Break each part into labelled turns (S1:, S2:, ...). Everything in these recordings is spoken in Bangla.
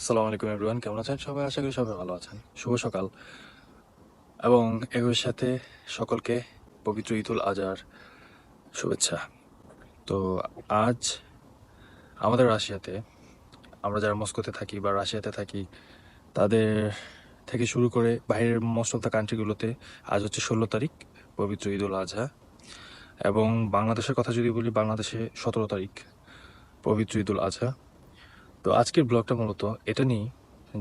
S1: আসসালামু আলাইকুম এভরিওয়ান, কেমন আছেন সবাই? আশা করি সবাই ভালো আছেন। শুভ সকাল এবং একই সাথে সকলকে পবিত্র ঈদুল আজহার শুভেচ্ছা। তো আজ আমাদের রাশিয়াতে, আমরা যারা মস্কোতে থাকি বা রাশিয়াতে থাকি, তাদের থেকে শুরু করে বাইরের মোস্ট অফ দ্য কান্ট্রিগুলোতে আজ হচ্ছে 16 তারিখ, পবিত্র ঈদুল আজহা। এবং বাংলাদেশের কথা যদি বলি, বাংলাদেশে 17 তারিখ পবিত্র ঈদুল আজহা। তো আজকের ব্লগটা মূলত এটা নিয়ে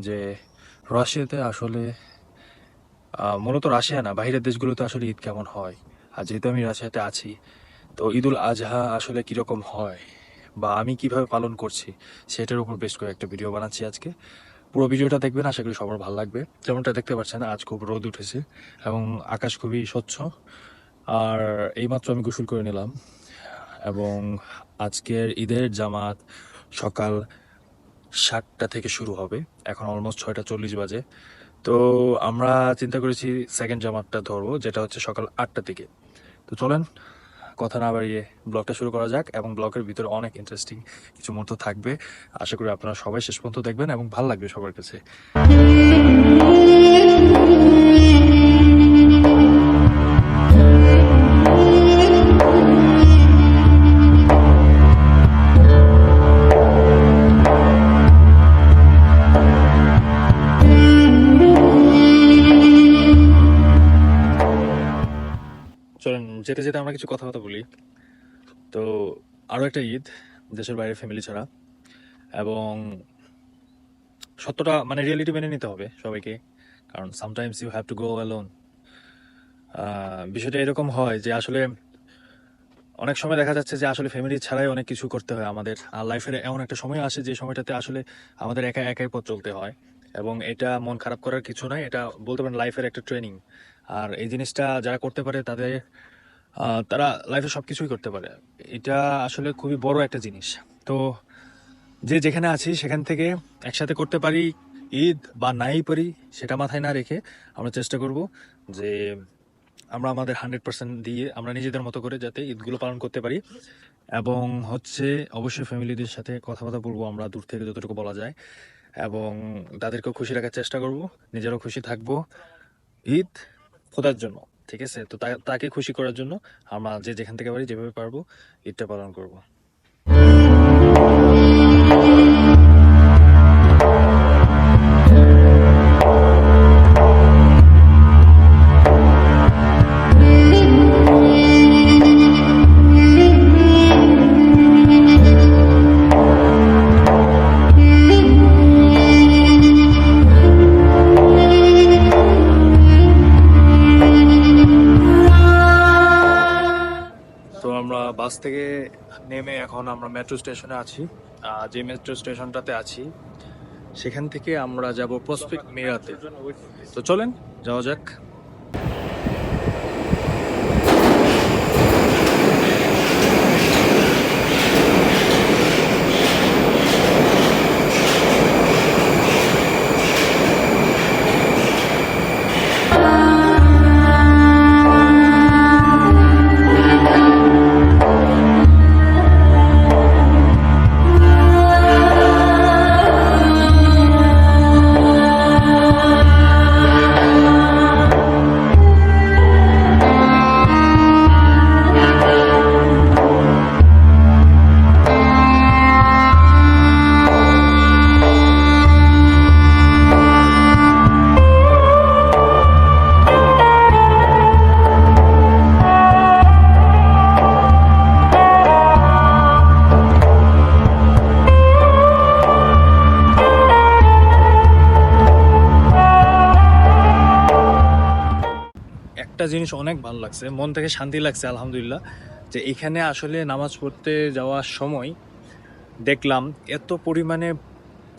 S1: যে রাশিয়াতে আসলে মূলত রাশিয়া না, বাইরের দেশগুলোতে আসলে ঈদ কেমন হয়। আর যেহেতু আমি রাশিয়াতে আছি, তো ঈদুল আজহা আসলে কীরকম হয় বা আমি কিভাবে পালন করছি সেটার উপর বেশ করে একটা ভিডিও বানাচ্ছি আজকে। পুরো ভিডিওটা দেখবেন, আশা করি সবার ভালো লাগবে। যেমনটা দেখতে পাচ্ছেন, আজ খুব রোদ উঠেছে এবং আকাশ খুবই স্বচ্ছ। আর এইমাত্র আমি গোসল করে নিলাম এবং আজকের ঈদের জামাত সকাল 7টা থেকে শুরু হবে। এখন অলমোস্ট 6টা 40 বাজে। তো আমরা চিন্তা করেছি সেকেন্ড জামাতটা ধরবো, যেটা হচ্ছে সকাল 8টা থেকে। তো চলেন কথা না বাড়িয়ে ব্লগটা শুরু করা যাক। এবং ব্লগের ভিতরে অনেক ইন্টারেস্টিং কিছু মুহূর্ত থাকবে। আশা করি আপনারা সবাই শেষ পর্যন্ত দেখবেন এবং ভালো লাগবে সবার কাছে। চলেন যেতে যেতে আমরা কিছু কথা বলি। তো আরও একটা ঈদ দেশের বাইরে ফ্যামিলি ছাড়া, এবং সত্যটা মানে রিয়েলিটি মেনে নিতে হবে সবাইকে, কারণ sometimes you have to go alone. বিষয়টা এরকম হয় যে আসলে অনেক সময় দেখা যাচ্ছে যে আসলে ফ্যামিলি ছাড়াই অনেক কিছু করতে হয় আমাদের। আর লাইফের এমন একটা সময় আসে যে সময়টাতে আসলে আমাদের একা একাই পথ চলতে হয়। এবং এটা মন খারাপ করার কিছু নয়, এটা বলতে পারেন লাইফের একটা ট্রেনিং। আর এই জিনিসটা যারা করতে পারে তাদের তারা লাইফে সব কিছুই করতে পারে। এটা আসলে খুবই বড় একটা জিনিস। তো যে যেখানে আছি সেখান থেকে একসাথে করতে পারি ঈদ বা নাই পারি, সেটা মাথায় না রেখে আমরা চেষ্টা করব যে আমরা আমাদের 100% দিয়ে আমরা নিজেদের মতো করে যাতে ঈদগুলো পালন করতে পারি। এবং হচ্ছে অবশ্যই ফ্যামিলিদের সাথে কথাবার্তা বলবো আমরা দূর থেকে যতটুকু বলা যায়, এবং তাদেরকেও খুশি রাখার চেষ্টা করব, নিজেরাও খুশি থাকবো। ঈদ খোদার জন্য, ঠিক আছে? তো তাকে খুশি করার জন্য আমরা যে যেখান থেকে পারি যেভাবে পারবো ঈদটা পালন করব। তো আমরা বাস থেকে নেমে এখন আমরা মেট্রো স্টেশনে আছি। যে মেট্রো স্টেশনটাতে আছি সেখান থেকে আমরা যাব প্রসপেক্ট মিরাতে। তো চলেন যাওয়া যাক। একটা জিনিস অনেক ভালো লাগছে, মন থেকে শান্তি লাগছে আলহামদুলিল্লাহ, যে এখানে আসলে নামাজ পড়তে যাওয়ার সময় দেখলাম এত পরিমাণে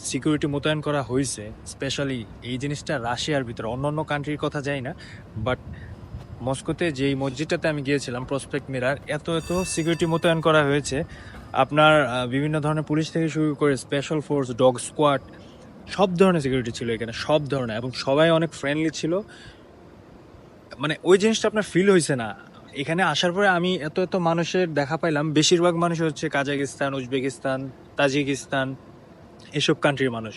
S1: সিকিউরিটি মোতায়েন করা হয়েছে। স্পেশালি এই জিনিসটা রাশিয়ার ভিতরে, অন্য অন্য কান্ট্রির কথা যাই না, বাট মস্কোতে যেই মসজিদটাতে আমি গিয়েছিলাম প্রসপেক্ট মিরার, এত এত সিকিউরিটি মোতায়েন করা হয়েছে। আপনার বিভিন্ন ধরনের পুলিশ থেকে শুরু করে স্পেশাল ফোর্স, ডগ স্কোয়াড, সব ধরনের সিকিউরিটি ছিল এখানে, সব ধরনের, এবং সবাই অনেক ফ্রেন্ডলি ছিল। মানে ওই জিনিসটা আপনার ফিল হয়েছে না? এখানে আসার পরে আমি এত এত মানুষের দেখা পাইলাম, বেশিরভাগ মানুষ হচ্ছে কাজাকিস্তান, উজবেকিস্তান, তাজিকিস্তান,
S2: এসব কান্ট্রির মানুষ।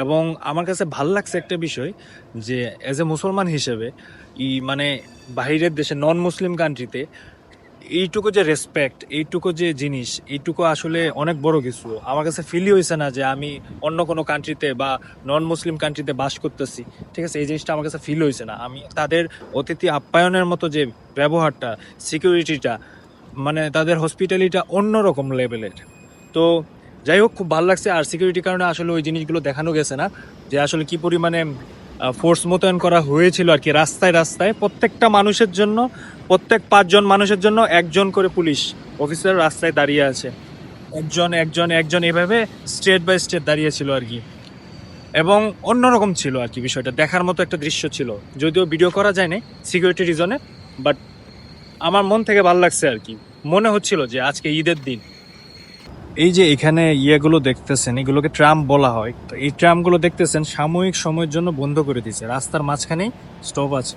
S2: এবং আমার কাছে ভাল লাগছে একটা বিষয় যে অ্যাজ এ মুসলমান হিসেবে মানে বাইরের দেশে নন মুসলিম কান্ট্রিতে এইটুকু যে রেসপেক্ট, এইটুকু যে জিনিস, এইটুকু আসলে অনেক বড় কিছু। আমার কাছে ফিলই হয়েছে না যে আমি অন্য কোনো কান্ট্রিতে বা নন মুসলিম কান্ট্রিতে বাস করতেছি, ঠিক আছে? এই জিনিসটা আমার কাছে ফিল হয়েছে না। আমি তাদের অতিথি আপ্যায়নের মতো যে ব্যবহারটা, সিকিউরিটিটা, মানে তাদের হসপিটালিটা অন্যরকম লেভেলের। তো যাই হোক, খুব ভালো লাগছে। আর সিকিউরিটির কারণে আসলে ওই জিনিসগুলো দেখানো গেছে না যে আসলে কি পরিমাণে ফোর্স মোতায়েন করা হয়েছিল আর কি রাস্তায় রাস্তায়। প্রত্যেকটা মানুষের জন্য, প্রত্যেক 5জন মানুষের জন্য একজন করে পুলিশ অফিসার রাস্তায় দাঁড়িয়ে আছে, একজন একজন একজন এভাবে স্টেট বাই স্টেট দাঁড়িয়ে ছিল আর কি। এবং অন্যরকম ছিল আর কি, বিষয়টা দেখার মতো একটা দৃশ্য ছিল। যদিও ভিডিও করা যায় না সিকিউরিটি রিজনে, বাট আমার মন থেকে ভালো লাগছে আর কি। মনে হচ্ছিল যে আজকে ঈদের দিন। এই যে এখানে ইয়েগুলো দেখতেছেন, এগুলোকে ট্রাম বলা হয়। তো এই ট্রামগুলো দেখতেছেন সাময়িক সময়ের জন্য বন্ধ করে দিয়েছে, রাস্তার মাঝখানেই স্টপ আছে,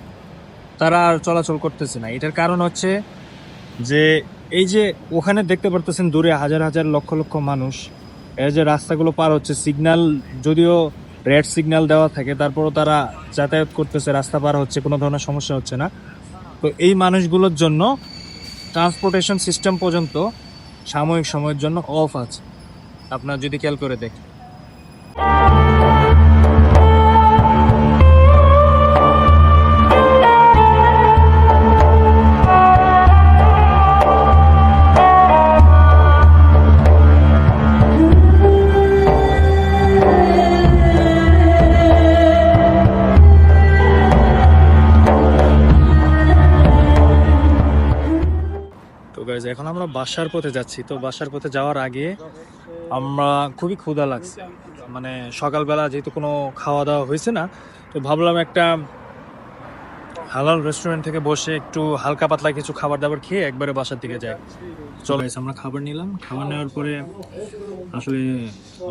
S2: তারা আর চলাচল করতেছে না। এটার কারণ হচ্ছে যে এই যে ওখানে দেখতে পারতেছেন দূরে হাজার হাজার লক্ষ লক্ষ মানুষ, এই যে রাস্তাগুলো পার হচ্ছে, সিগন্যাল যদিও রেড সিগন্যাল দেওয়া থাকে, তারপরও তারা যাতায়াত করতেছে, রাস্তা পার হচ্ছে, কোনো ধরনের সমস্যা হচ্ছে না। তো এই মানুষগুলোর জন্য ট্রান্সপোর্টেশন সিস্টেম পর্যন্ত সাময়িক সময়ের জন্য অফ আছে, আপনার যদি খেয়াল করে দেখেন। তো গাইজ, এখন আমরা বাসার পথে যাচ্ছি। তো বাসার পথে যাওয়ার আগে আমরা খুবই ক্ষুধা লাগছে, মানে সকালবেলা যেহেতু কোনো খাওয়া দাওয়া হয়েছে না, তো ভাবলাম একটা হালাল রেস্টুরেন্ট থেকে বসে একটু হালকা পাতলা কিছু খাবার দাবার খেয়ে একবারে বাসার দিকে যাই। চলো guys, আমরা খাবার নিলাম। খাবার নেওয়ার পরে আসলে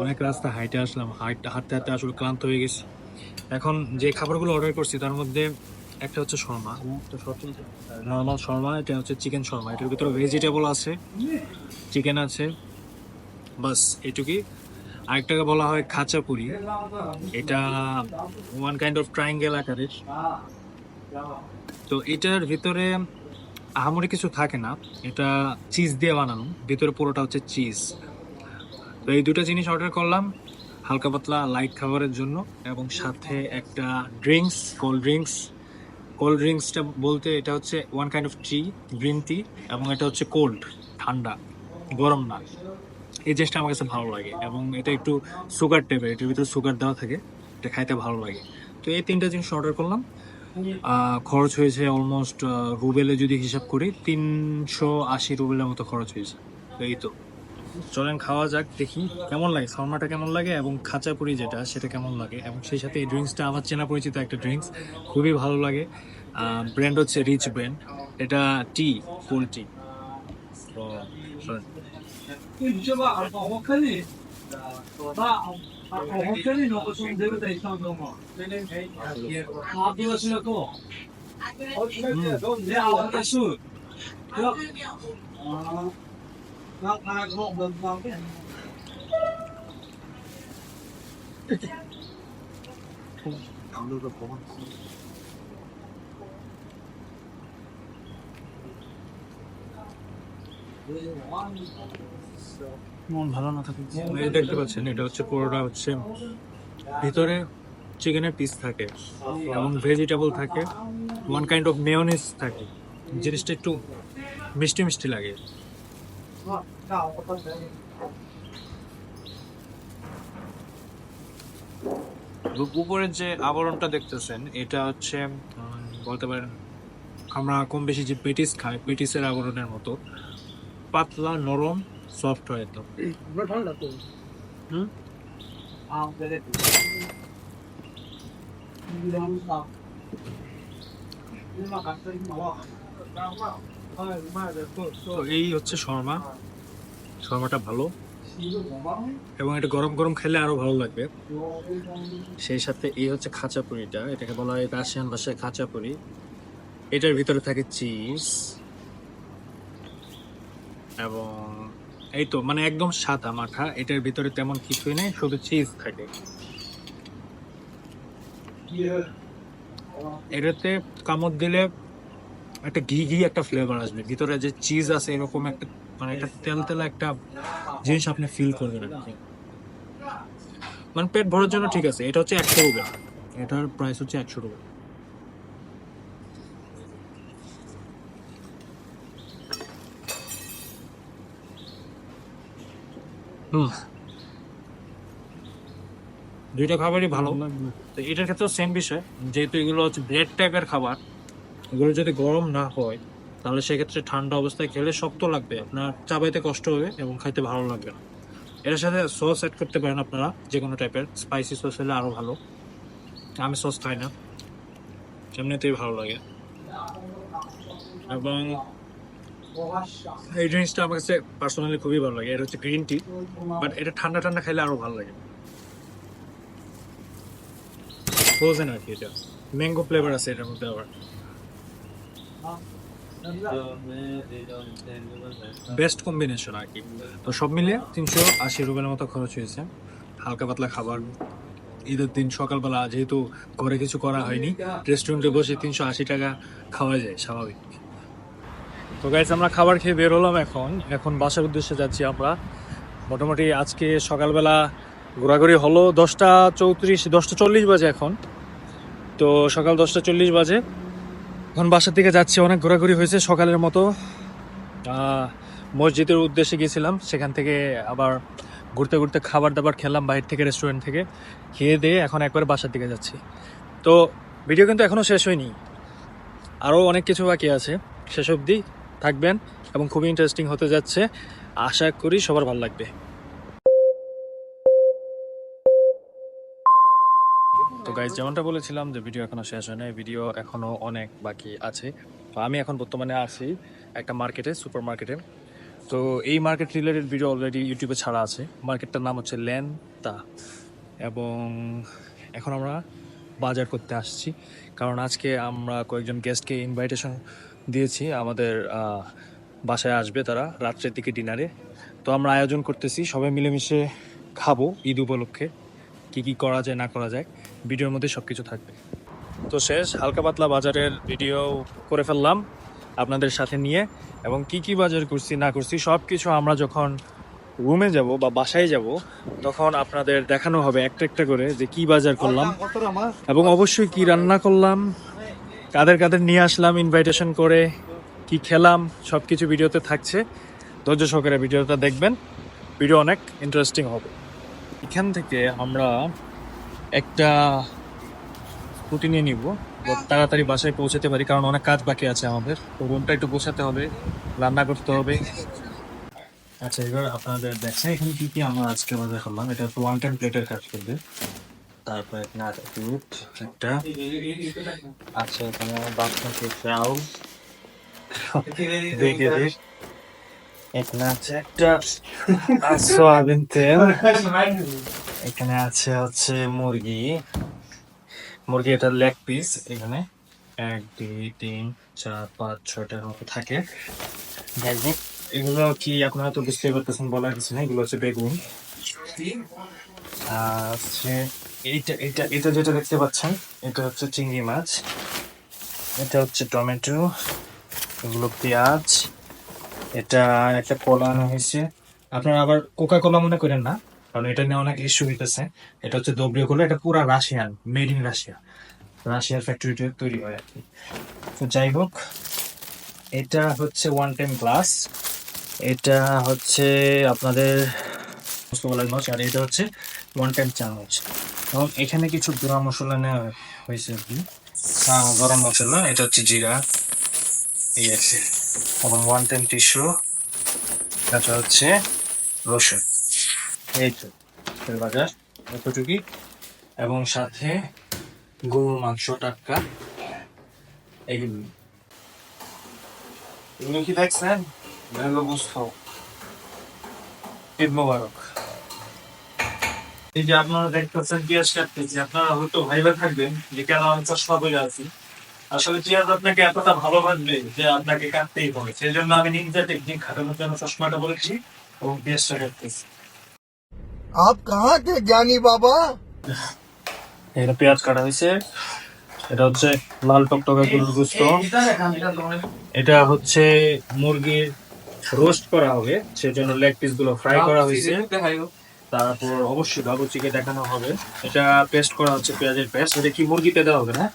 S2: অনেক রাস্তা হাইটে আসলাম, হাঁটতে হাঁটতে আসলে ক্লান্ত হয়ে গেছি। এখন যে খাবারগুলো অর্ডার করছি তার মধ্যে একটা হচ্ছে শর্মা, নর্মাল শর্মা, এটা হচ্ছে চিকেন শর্মা, এটার ভিতরে ভেজিটেবল আছে, চিকেন আছে, বাস এটুকুই। আরেকটাকে বলা হয় খাঁচাপুরি, এটা ওয়ান কাইন্ড অফ ট্রায়াঙ্গেল আকারের। তো এটার ভিতরে আহামরি কিছু থাকে না, এটা চিজ দিয়ে বানানো, ভিতরে পুরোটা হচ্ছে চিজ। তো এই দুটো জিনিস অর্ডার করলাম হালকা পাতলা লাইট খাবারের জন্য, এবং সাথে একটা ড্রিঙ্কস, কোল্ড ড্রিঙ্কসটা বলতে এটা হচ্ছে one kind of T, green tea, এবং এটা হচ্ছে কোল্ড, ঠান্ডা, গরম না। এই জিনিসটা আমার কাছে ভালো লাগে, এবং এটা একটু সুগার টাইপের, এটার ভিতরে সুগার দেওয়া থাকে, এটা খাইতে ভালো লাগে। তো এই তিনটা জিনিস অর্ডার করলাম। খরচ হয়েছে অলমোস্ট, রুবেলে যদি হিসাব করি 380 রুবেলের মতো খরচ হয়েছে। তো এই তো, চলেন খাওয়া যাক, দেখি কেমন লাগে, শর্মাটা কেমন লাগে এবং খাঁচাপুরি যেটা সেটা কেমন লাগে, এবং সেই সাথে এই ড্রিঙ্কসটা আমার চেনা পরিচিত একটা ড্রিঙ্কস, খুবই ভালো লাগে। ব্র্যান্ড হচ্ছে রিচ ব্র্যান্ড, এটা টি, ফুল টি। তো চলেন। মন ভালো না থাকে, এই দেখতে পাচ্ছেন, এটা হচ্ছে পুরোটা হচ্ছে ভিতরে চিকেনের পিস থাকে এবং ভেজিটেবল থাকে, ওয়ান কাইন্ড অফ মেয়োনিজ থাকে, জিনিসটা একটু মিষ্টি মিষ্টি লাগে। উপরের যে আবরণটা দেখতেছেন এটা হচ্ছে বলতে পারেন আমরা কম বেশি যে পেটিস খাই, পেটিসের আবরণের মতো পাতলা, নরম, সফট হয় একদম। হুম, তো এই হচ্ছে শর্মা, শর্মাটা ভালো, এবং এটা গরম গরম খেলে আরো ভালো লাগবে। সেই সাথে এই হচ্ছে খাঁচাপুরিটা, এটাকে বলা হয় রাশিয়ান ভাষায় খাঁচাপুরি। এটার ভিতরে থাকে চিজ, এবং এই তো মানে একদম সাদা মাখা, এটার ভিতরে তেমন কিছুই নেই, শুধু চিজ থাকে। এটাতে কামড় দিলে একটা ঘি ঘি একটা ফ্লেভার আসবে, ভিতরে যে চিজ আছে এরকম একটা মানে একটা তেল তেলা একটা জিনিস আপনি ফিল করবেন আর কি। মানে পেট ভরার জন্য ঠিক আছে। এটা হচ্ছে 100 রুপে, এটার প্রাইস হচ্ছে 100 রুপে। হুম, দুইটা খাবারই ভালো। তো এটার ক্ষেত্রেও সেম বিষয়, যেহেতু এগুলো হচ্ছে ব্রেড টাইপের খাবার, এগুলো যদি গরম না হয় তাহলে সেক্ষেত্রে ঠান্ডা অবস্থায় খেলে শক্ত লাগবে, আপনার চাবাইতে কষ্ট হবে এবং খাইতে ভালো লাগবে না। এটার সাথে সস অ্যাড করতে পারেন আপনারা, যে কোনো টাইপের স্পাইসি সস হলে আরো ভালো। আমি সস খাই না, এমনিতেই ভালো লাগে। এবং এই ড্রিঙ্কসটা আমার কাছে পার্সোনালি খুবই ভালো লাগে, এটা হচ্ছে গ্রিন টি, বাট এটা ঠান্ডা ঠান্ডা খাইলে আরো ভালো লাগে। ফ্রোজেন আর কি, এটা ম্যাঙ্গো ফ্লেভার আছে এটার মধ্যে আবার। বেস্ট কম্বিনেশন আর কি। তো সব মিলিয়ে 380 রুপের মতো খরচ হয়েছে। হালকা পাতলা খাবার, ঈদের দিন সকালবেলা যেহেতু ঘরে কিছু করা হয়নি, রেস্টুরেন্টে বসে 380 টাকা খাওয়া যায় স্বাভাবিক। তো গাইস, আমরা খাবার খেয়ে বের হলাম, এখন বাসার উদ্দেশ্যে যাচ্ছি আমরা। মোটামুটি আজকে সকালবেলা ঘোরাঘুরি হলো 10টা 34, 10টা 40 বাজে এখন। তো সকাল 10টা 40 বাজে, এখন বাসার দিকে যাচ্ছি। অনেক ঘোরাঘুরি হয়েছে সকালের মতো। মসজিদের উদ্দেশ্যে গিয়েছিলাম, সেখান থেকে আবার ঘুরতে ঘুরতে খাবার দাবার খেলাম বাইরে থেকে, রেস্টুরেন্ট থেকে খেয়ে দিয়ে এখন একবার বাসার দিকে যাচ্ছি। তো ভিডিও কিন্তু এখনও শেষ হয়নি, আরও অনেক কিছু বাকি আছে। শেষ অবধি থাকবেন এবং খুবই ইন্টারেস্টিং হতে যাচ্ছে, আশা করি সবার ভালো লাগবে। তো গাইজ, যেমনটা বলেছিলাম যে ভিডিও এখনো শেষ হয় নাই, ভিডিও এখনো অনেক বাকি আছে। তো আমি এখন বর্তমানে আছি একটা মার্কেটে, সুপার মার্কেটে। তো এই মার্কেট রিলেটেড ভিডিও অলরেডি ইউটিউবে ছাড়া আছে। মার্কেটটার নাম হচ্ছে ল্যান্তা। এবং এখন আমরা বাজার করতে আসছি, কারণ আজকে আমরা কয়েকজন গেস্টকে ইনভাইটেশন দিয়েছি, আমাদের বাসায় আসবে তারা রাত্রের দিকে ডিনারে। তো আমরা আয়োজন করতেছি, সবাই মিলেমিশে খাবো ঈদ উপলক্ষে। কি কি করা যায় না করা যায় ভিডিওর মধ্যে সব কিছু থাকবে। তো শেষ হালকা পাতলা বাজারের ভিডিও করে ফেললাম আপনাদের সাথে নিয়ে, এবং কি কি বাজার করছি না করছি সব কিছু আমরা যখন রুমে যাব বা বাসায় যাব তখন আপনাদের দেখানো হবে একটা একটা করে যে কি বাজার করলাম, এবং অবশ্যই কি রান্না করলাম, কাদের কাদের নিয়ে আসলাম ইনভাইটেশন করে, কি খেলাম, সব কিছু ভিডিওতে থাকছে। ধৈর্য সহকারে ভিডিওটা দেখবেন, ভিডিও অনেক ইন্টারেস্টিং হবে। এখান থেকে আমরা একটা স্কুটি নিয়ে নিব, তাড়াতাড়ি বাসায় পৌঁছাতে পারি, কারণ অনেক কাজ বাকি আছে আমাদের। তো রুমটা একটু পৌঁছাতে হবে, রান্না করতে হবে। আচ্ছা, এবার আপনাদের দেখছেন এখানে কি কি আমরা আজকে বাজার করলাম। এটা তো 1 টাইম প্লেটের কাজ করবে। তারপরে এখানে আছে দুধ একটা, আচ্ছা এখানে বাসমতি চাউল 2 কেজি, এখানে আছে একটা সয়াবিন তেল, এখানে আছে হচ্ছে মুরগি, এটা লেগ পিস। এখানে 1 2 3 4 5 6টার মতো থাকে। যাই হোক, এগুলো কি আপনারা তো বুঝতে পারতেছেন, বলার কিছু নেই, এগুলো হচ্ছে বেগুন। আছে এইটা এটা এটা যেটা দেখতে পাচ্ছেন, এটা হচ্ছে চিংড়ি মাছ, এটা হচ্ছে টমেটো, এগুলো পেঁয়াজ, এটা একটা কলা আনা হয়েছে। আপনারা আবার কোকা কোলা মনে করেন না, কারণ এটা নিয়ে অনেক ইস্যু হইতেছে। এটা হচ্ছে দ্রব্য কোলা, এটা পুরা রাশিয়ান, মেড ইন রাশিয়া, রাশিয়ার ফ্যাক্টরিতে তৈরি হয় আর কি। তো যাই হোক, এটা হচ্ছে 1 টাইম গ্লাস, এটা হচ্ছে আপনাদের মাছ, আর এটা হচ্ছে 1 টাইম চামচ। এবং এখানে কিছু গুঁড়া মশলা নেওয়া হয়েছে আর কি। গরম মশলা, এটা হচ্ছে জিরা, এই আছে। এবং 1 টাইম টিস্যু, এটা হচ্ছে রসুন। এই তো তেল বাজার এতটুকুই, এবং সাথে গরুর মাংস টাটকা। এগুলো এগুলো কি দেখছেন? এগুলো বুঝতো। ঈদ মোবারক। এই যে আপনারা দেখতেছেন পেঁয়াজ কাটতেছি, আপনারা হয়তো ভাইবা থাকবেন যে কেন আমি চশমা পরে আছি। আসলে পেঁয়াজ আপনাকে এতটা ভালো লাগবে যে আপনাকে কাটতেই হবে, সেই জন্য আমি নিনজা টেকনিক খাটানোর জন্য চশমাটা বলেছি। ও পেঁয়াজটা কাটতেছে।
S3: आप कहाँ थे ज्ञानी बाबा?
S2: এটা পেঁয়াজ কাটা হয়েছে, এটা হচ্ছে লাল টকটকে গরুর গোস্ত, এটা হচ্ছে মুরগির রোস্ট করা হবে, সেজন্য লেগ পিস গুলো ফ্রাই করা হয়েছে। তারপর অবশ্যই বাবুচিকে দেখানো হবে, এটা পেস্ট করা হচ্ছে, পেঁয়াজের পেস্ট। এটা কি মুরগিতে দেওয়া হবে না?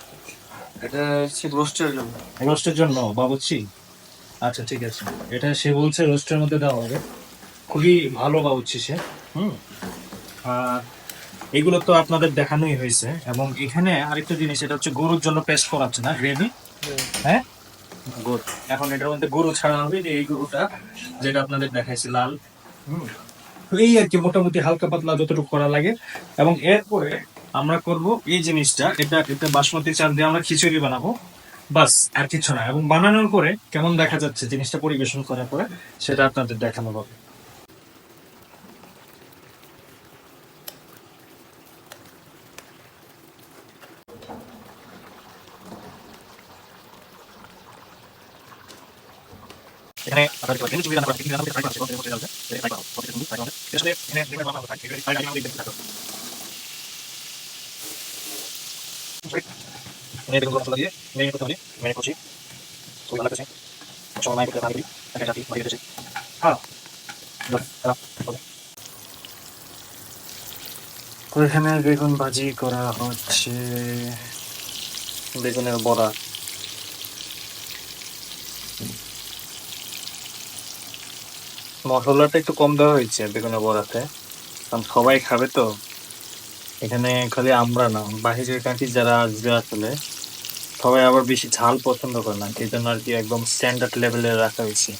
S1: এটা হচ্ছে রোস্টের জন্য।
S2: রোস্টের জন্য বাবুচি, আচ্ছা ঠিক আছে, এটা সে বলছে রোস্টের মধ্যে দেওয়া হবে। খুবই ভালো বাবুচি সে। আর এগুলো তো আপনাদের দেখানোই হয়েছে। এবং এখানে আরেকটা জিনিস, এটা হচ্ছে গরুর জন্য পেস্ট করা হচ্ছে না, গ্রেভি। হ্যাঁ, গুড। এখন এটার মধ্যে গরু ছাড়া হবে, যে এই গরুটা যেটা আপনাদের দেখাইছি লাল। তো এই আর কি মোটামুটি হালকা পাতলা যতটুকু করা লাগে। এবং এরপরে আমরা করব এই জিনিসটা, এটা বাসমতি চাল দিয়ে আমরা খিচুড়ি বানাবো, বাস আর কিছু না। এবং বানানোর পরে কেমন দেখা যাচ্ছে জিনিসটা পরিবেশন করার পরে, সেটা আপনাদের দেখানো হবে। এখানে আপনাদের কি সুবিধা না করে কিছু জানাতে পারবেন, সেটা করতে যাবে এই টাইপ করতে কিন্তু টাইপ হবে। আসলে এখানে দেখবেন বানানো থাকে, এই টাইপ আমি দেখতে থাকবো। ini dengan gula dia, ini ikut tadi, ini kunci, sudah lagi sih, cuma main kita tadi, agak jadi, mari kita sih, তো এখানে বেগুন ভাজি করা হচ্ছে, বেগুনের বড়া। মশলাটা একটু কম দেওয়া হয়েছে বেগুনের বড়াতে, কারণ সবাই খাবে তো। এখানে খালি আমরা না, বাহিরের কান্ট্রি যারা আসবে আসলে সবাই আবার বেশি ঝাল পছন্দ করে না, সেই জন্য আর কি একদম স্ট্যান্ডার্ড লেভেলে রাখা হয়েছে।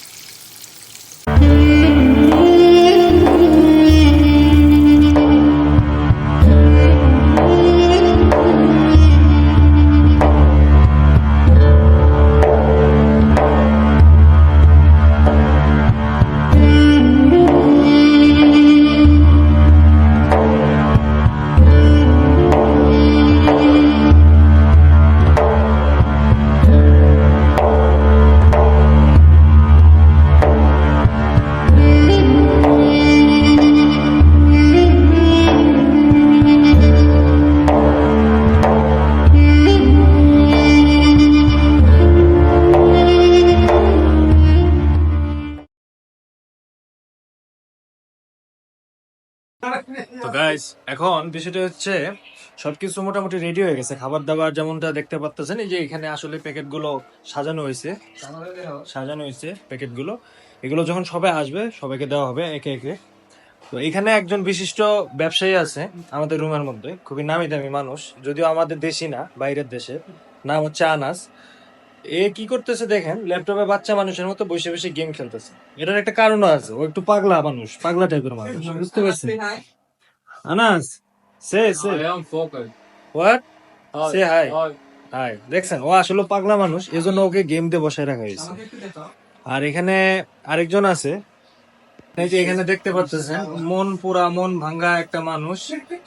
S2: তো গাইস, এখন বিষয়টা হচ্ছে সবকিছু মোটামুটি রেডি হয়ে গেছে। খাবার দাবার যেমনটা দেখতে পাচ্ছেন, এই যে এখানে আসলে প্যাকেটগুলো সাজানো হয়েছে প্যাকেটগুলো। এগুলো যখন সবাই আসবে সবাইকে দেওয়া হবে একে একে। তো এখানে একজন বিশিষ্ট ব্যবসায়ী আছে আমাদের রুমের মধ্যে, খুবই নামি দামি মানুষ, যদিও আমাদের দেশি না, বাইরের দেশের। নাম হচ্ছে আনাস। এ কি করতেছে দেখেন, ল্যাপটপে বাচ্চা মানুষের মতো বসে বসে গেম খেলতেছে। এটার একটা কারণ আছে, ও একটু পাগলা মানুষ, পাগলা টাইপের মানুষ, বুঝতে পারছেন? Anas, say what, say high high. দেখছেন, ও আসলে পাগলা মানুষ, এজন্য ওকে গেম দিয়ে বসায় রাখা হয়েছে। আর এখানে আরেকজন আছে, এই যে এখানে দেখতে পাচ্ছেন, মন ভাঙ্গা একটা মানুষ,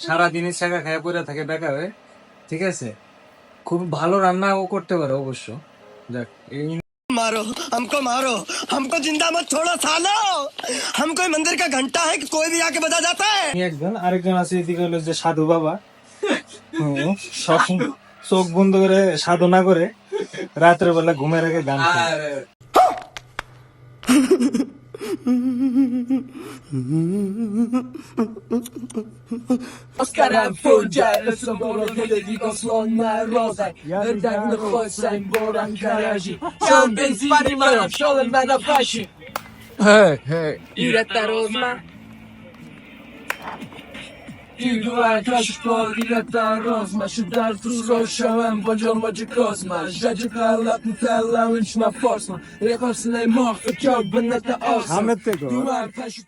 S2: সারাদিনই ছাগা খায় পড়ে থাকে বেকার হয়ে, ঠিক আছে? খুব ভালো রান্না ও করতে পারে অবশ্য। যাক,
S3: मारो मारो हमको जिंदा मत छोड़ो सालो, हम कोई मंदिर का घंटा है कि कोई भी आके बजा जाता है।
S2: একজন আরেকজন আছে এদিকে, হলো যে সাধু বাবা। সব চোখ বন্ধ করে সাধনা করে রাতের বেলা ঘুমের আগে গান শোনে।
S4: Oscarem fugia, lecą borowiny, wikosłonne rozaj. Wydajny chodźcem, boran karazi. Ciąg benzini mają, wsiolem na pasi. Hej, ile ta rozma? Iluan kaşık kol, ile ta rozma. Şudar tuz roşałem, bądźon modzie kozma. Żadzie kala, putela, łącz ma forsma. Rekorsny moch, wyciąg, będę ta osma.
S2: Ahmet Beko.
S4: Iluan kaşık